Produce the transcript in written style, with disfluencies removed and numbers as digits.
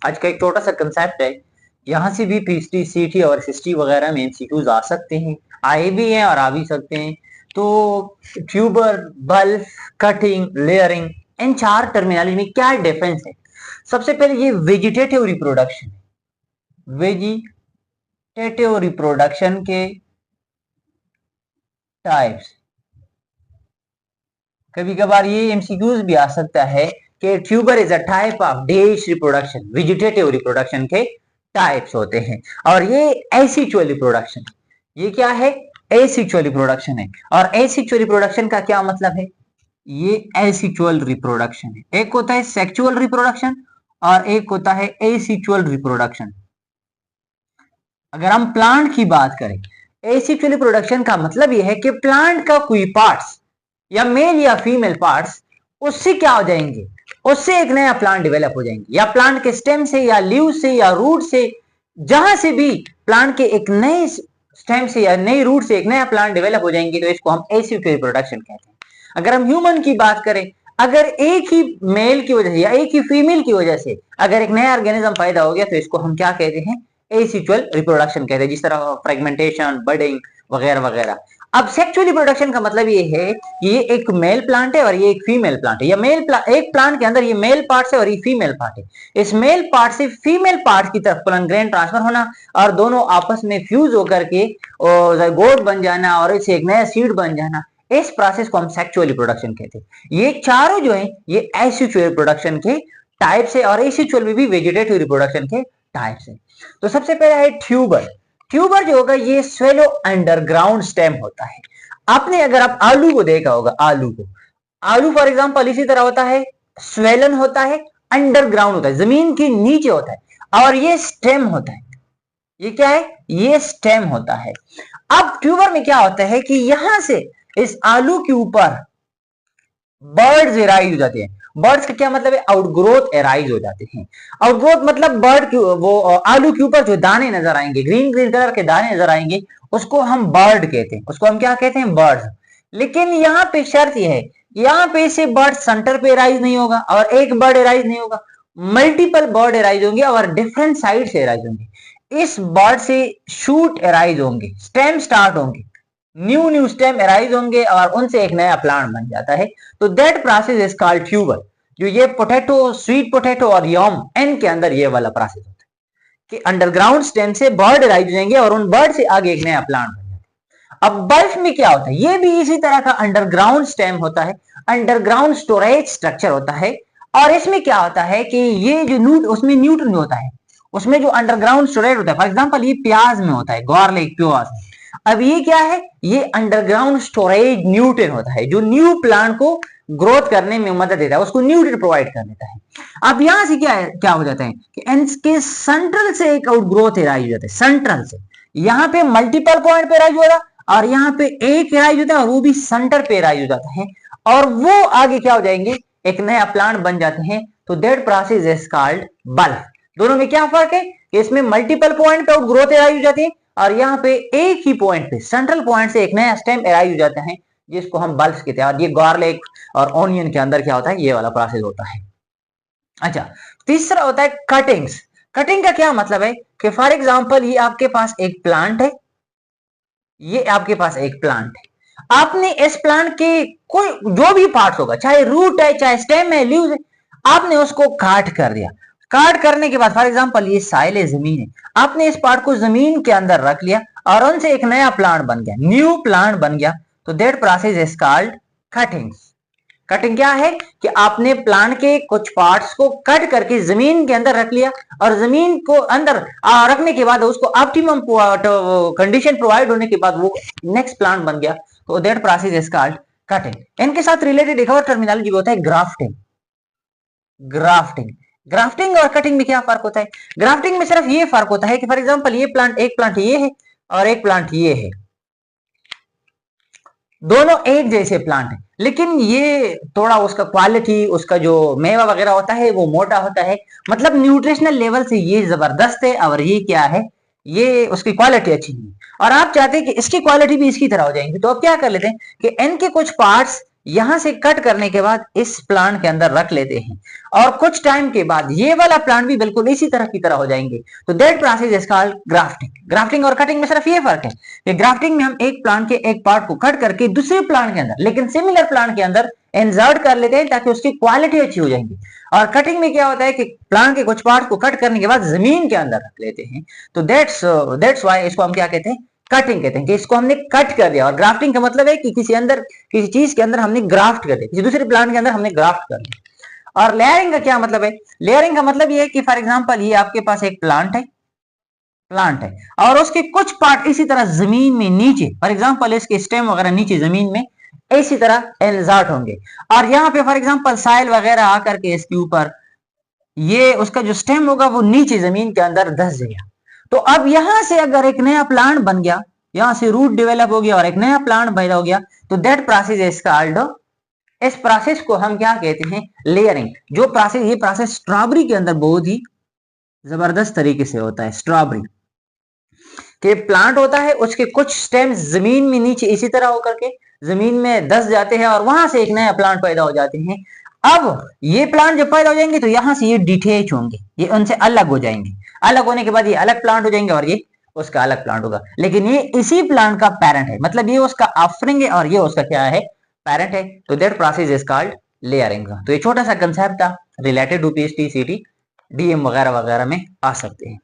आज का एक छोटा सा कंसेप्ट है, यहाँ से भी पीएचडी सीटी और एसएसटी वगैरह में एमसीक्यूज आ सकते हैं, आए भी हैं और आ भी सकते हैं। तो ट्यूबर, बल्ब, कटिंग, लेयरिंग, इन चार टर्मिनोलॉजी में क्या डिफरेंस है? सबसे पहले ये वेजिटेटिव रिप्रोडक्शन, वेजिटेटिव रिप्रोडक्शन के टाइप्स। कभी कभार ये एमसीक्यूज भी आ सकता है कि tuber is a type of dash reproduction, vegetative reproduction के टाइप्स होते हैं। और ये एसेक्सुअल रिप्रोडक्शन, ये क्या है? एसेक्सुअल रिप्रोडक्शन है। और एसेक्सुअल रिप्रोडक्शन का क्या मतलब है? ये एसेक्सुअल रिप्रोडक्शन है। एक होता है सेक्सुअल रिप्रोडक्शन और एक होता है एसेक्सुअल रिप्रोडक्शन। अगर हम प्लांट की बात करें, एसेक्सुअल रिप्रोडक्शन का मतलब यह है कि प्लांट का कोई पार्ट्स या मेल या फीमेल पार्ट्स, उससे क्या हो जाएंगे, उससे एक नया प्लांट डेवलप हो जाएंगे, या प्लांट के स्टेम से या लीव से या रूट से, जहां से भी प्लांट के एक नए स्टेम से या नई रूट से एक नया प्लांट डेवलप हो जाएंगे, तो इसको हम एसेक्सुअल रिप्रोडक्शन कहते हैं। अगर हम ह्यूमन की बात करें, अगर एक ही मेल की वजह से या एक ही फीमेल की वजह से अगर एक नया ऑर्गेनिज्म पैदा हो गया, तो इसको हम क्या कहते हैं? एसेक्सुअल रिप्रोडक्शन कहते हैं, जिस तरह फ्रेगमेंटेशन, बडिंग वगैरह वगैरह। अब सेक्सुअल रिप्रोडक्शन का मतलब ये है कि ये एक मेल प्लांट है और ये एक फीमेल प्लांट है, या एक प्लांट के अंदर ये मेल पार्ट है और ये फीमेल पार्ट है। इस मेल पार्ट से फीमेल पार्ट की तरफ पोलन ग्रेन ट्रांसफर होना और दोनों आपस में फ्यूज होकर के जाइगोट बन जाना और इसे एक नया सीड बन जाना, इस प्रोसेस को हम सेक्सुअल रिप्रोडक्शन कहते हैं। ये चारों जो है ये एसेक्सुअल रिप्रोडक्शन के टाइप्स है, और एसेक्सुअल में भी वेजिटेटिव रिप्रोडक्शन के टाइप्स है। तो सबसे पहला है ट्यूबर। ट्यूबर जो होगा ये स्वेलो अंडरग्राउंड स्टेम होता है। आपने अगर आप आलू को देखा होगा, आलू फॉर एग्जांपल इसी तरह होता है, स्वेलन होता है, अंडरग्राउंड होता है, जमीन के नीचे होता है, और ये स्टेम होता है। ये क्या है? ये स्टेम होता है। अब ट्यूबर में क्या होता है कि यहां से इस आलू के ऊपर बर्ड्स एराइज हो जाते हैं। बर्ड्स का क्या मतलब है? आउटग्रोथ एराइज हो जाते हैं। आउटग्रोथ मतलब बर्ड वो आलू के ऊपर जो दाने नजर आएंगे, ग्रीन ग्रीन कलर के दाने नजर आएंगे, उसको हम बर्ड कहते हैं। उसको हम क्या कहते हैं? बर्ड्स। लेकिन यहाँ पे शर्त यह है, यहाँ पे से बर्ड सेंटर पे एराइज नहीं होगा और एक बर्ड एराइज नहीं होगा, मल्टीपल बर्ड एराइज होंगे और डिफरेंट साइड से एराइज होंगे। इस बर्ड से शूट एराइज होंगे, स्टेम स्टार्ट होंगे, न्यू स्टेम एराइज होंगे और उनसे एक नया प्लांट बन जाता है। तो that process is called tuber. जो ये पोटैटो, स्वीट पोटैटो और यम, इन के अंदर ये वाला प्रोसेस होता है कि अंडरग्राउंड स्टेम से बर्ड एराइज हो जाएंगे और उन बर्ड से आगे एक नया प्लांट बन जाता है। अब बल्ब में क्या होता है? ये भी इसी तरह का अंडरग्राउंड स्टेम होता है, अंडरग्राउंड स्टोरेज स्ट्रक्चर होता है। और इसमें क्या होता है कि ये जो उसमें न्यूट्रन होता है, उसमें जो अंडरग्राउंड स्टोरेज होता है, फॉर एग्जांपल ये प्याज में होता है, गार्लिक, प्याज। अब ये क्या है? ये अंडरग्राउंड स्टोरेज न्यूट्रिएंट होता है, जो न्यू प्लांट को ग्रोथ करने में मदद देता है, उसको न्यूट्रिएंट प्रोवाइड कर देता है। अब यहां से क्या हो जाता है कि इसके सेंट्रल से एक आउटग्रोथ एराइज हो जाता है। सेंट्रल से यहां पे मल्टीपल पॉइंट पे एराइज होगा और यहां पे एक एराइज होता है और वो भी सेंटर पे एराइज हो जाता है, और वो आगे क्या हो जाएंगे? एक नया प्लांट बन जाते हैं। तो that process is called bulb. दोनों में क्या फर्क है कि इसमें मल्टीपल पॉइंट पे आउटग्रोथ एराइज हो जाती है और यहाँ पे एक ही पॉइंट पे, सेंट्रल पॉइंट से एक नया स्टेम एराइज हो जाता है, जिसको हम बल्ब्स कहते हैं। और ये गार्लिक और ऑनियन के अंदर क्या होता है? ये वाला प्रोसेस होता है। अच्छा, तीसरा होता है कटिंग्स। कटिंग का क्या मतलब है कि फॉर एग्जांपल ये आपके पास एक प्लांट है, ये आपके पास एक प्लांट है, आपने इस प्लांट के कोई जो भी पार्ट होगा, चाहे रूट है, चाहे स्टेम है, लीव्स है, आपने उसको काट कर दिया। काट करने के बाद फॉर एग्जांपल ये साइल है, जमीन है, आपने इस पार्ट को जमीन के अंदर रख लिया और उनसे एक नया प्लांट बन गया, न्यू प्लांट बन गया। तो that process is called cuttings. Cutting क्या है कि आपने प्लांट के कुछ पार्ट्स को कट करके जमीन के अंदर रख लिया और जमीन को अंदर रखने के बाद उसको ऑप्टिमम कंडीशन प्रोवाइड होने के बाद वो नेक्स्ट प्लांट बन गया। तो that process is called cutting. इनके साथ रिलेटेड एक और टर्मिनोलॉजी होता है ग्राफ्टिंग। ग्राफ्टिंग ग्राफ्टिंग और कटिंग में क्या फर्क होता है? ग्राफ्टिंग में सिर्फ ये फर्क होता है कि फॉर एग्जांपल ये प्लांट, एक प्लांट ये है और एक प्लांट ये है, दोनों एक जैसे प्लांट है, लेकिन ये थोड़ा उसका क्वालिटी, उसका जो मेवा वगैरह होता है वो मोटा होता है, मतलब न्यूट्रिशनल लेवल से ये जबरदस्त है और ये क्या है, ये उसकी क्वालिटी अच्छी नहीं है। और आप चाहते हैं कि इसकी क्वालिटी भी इसकी तरह हो जाएंगी, तो आप क्या कर लेते हैं कि इनके कुछ पार्ट्स यहां से कट करने के बाद इस प्लांट के अंदर रख लेते हैं और कुछ टाइम के बाद ये वाला प्लांट भी बिल्कुल इसी तरह की तरह हो जाएंगे। तो that process is called grafting. Grafting और कटिंग में सिर्फ ये फर्क है कि ग्राफ्टिंग में हम एक प्लांट के एक पार्ट को कट करके दूसरे प्लांट के अंदर लेकिन सिमिलर प्लांट के अंदर इंसर्ट कर लेते हैं ताकि उसकी क्वालिटी अच्छी हो जाएगी। और कटिंग में क्या होता है कि प्लांट के कुछ पार्ट को कट करने के बाद जमीन के अंदर रख लेते हैं। तो दैट्स व्हाई इसको हम क्या कहते हैं, कटिंग कहते हैं, कि इसको हमने कट कर दिया। और ग्राफ्टिंग का मतलब है कि किसी चीज के अंदर हमने ग्राफ्ट कर दिया, किसी दूसरे प्लांट के अंदर हमने ग्राफ्ट कर दिया। और लेयरिंग का क्या मतलब है, लेयरिंग का मतलब ये है कि फॉर एग्जांपल ये आपके पास एक प्लांट है और उसके कुछ पार्ट इसी तरह जमीन में नीचे, फॉर एग्जांपल इसके स्टेम वगैरह नीचे जमीन में इसी तरह इंसर्ट होंगे और यहाँ पे फॉर एग्जांपल साइल वगैरह आकर के इसके ऊपर ये उसका जो स्टेम होगा वो नीचे जमीन के अंदर धंस जाएगा। तो अब यहां से अगर एक नया प्लांट बन गया, यहां से रूट डेवलप हो गया और एक नया प्लांट पैदा हो गया, तो दैट प्रोसेस इज कॉल्ड, इस प्रोसेस को हम क्या कहते हैं, लेयरिंग। जो प्रोसेस, ये प्रोसेस स्ट्रॉबेरी के अंदर बहुत ही जबरदस्त तरीके से होता है। स्ट्रॉबेरी के प्लांट होता है, उसके कुछ स्टेम जमीन में नीचे इसी तरह होकर के जमीन में धंस जाते हैं और वहां से एक नया प्लांट पैदा हो जाते हैं। अब ये प्लांट जब पैदा हो जाएंगे तो यहां से ये डिटेच होंगे, ये उनसे अलग हो जाएंगे। अलग होने के बाद ये अलग प्लांट हो जाएंगे और ये उसका अलग प्लांट होगा, लेकिन ये इसी प्लांट का पेरेंट है, मतलब ये उसका ऑफस्प्रिंग है और ये उसका क्या है, पेरेंट है। तो that process is called layering. तो ये छोटा सा कंसेप्ट था, रिलेटेड टू पीएचडी, सीटी, डीएम वगैरह वगैरह में आ सकते हैं।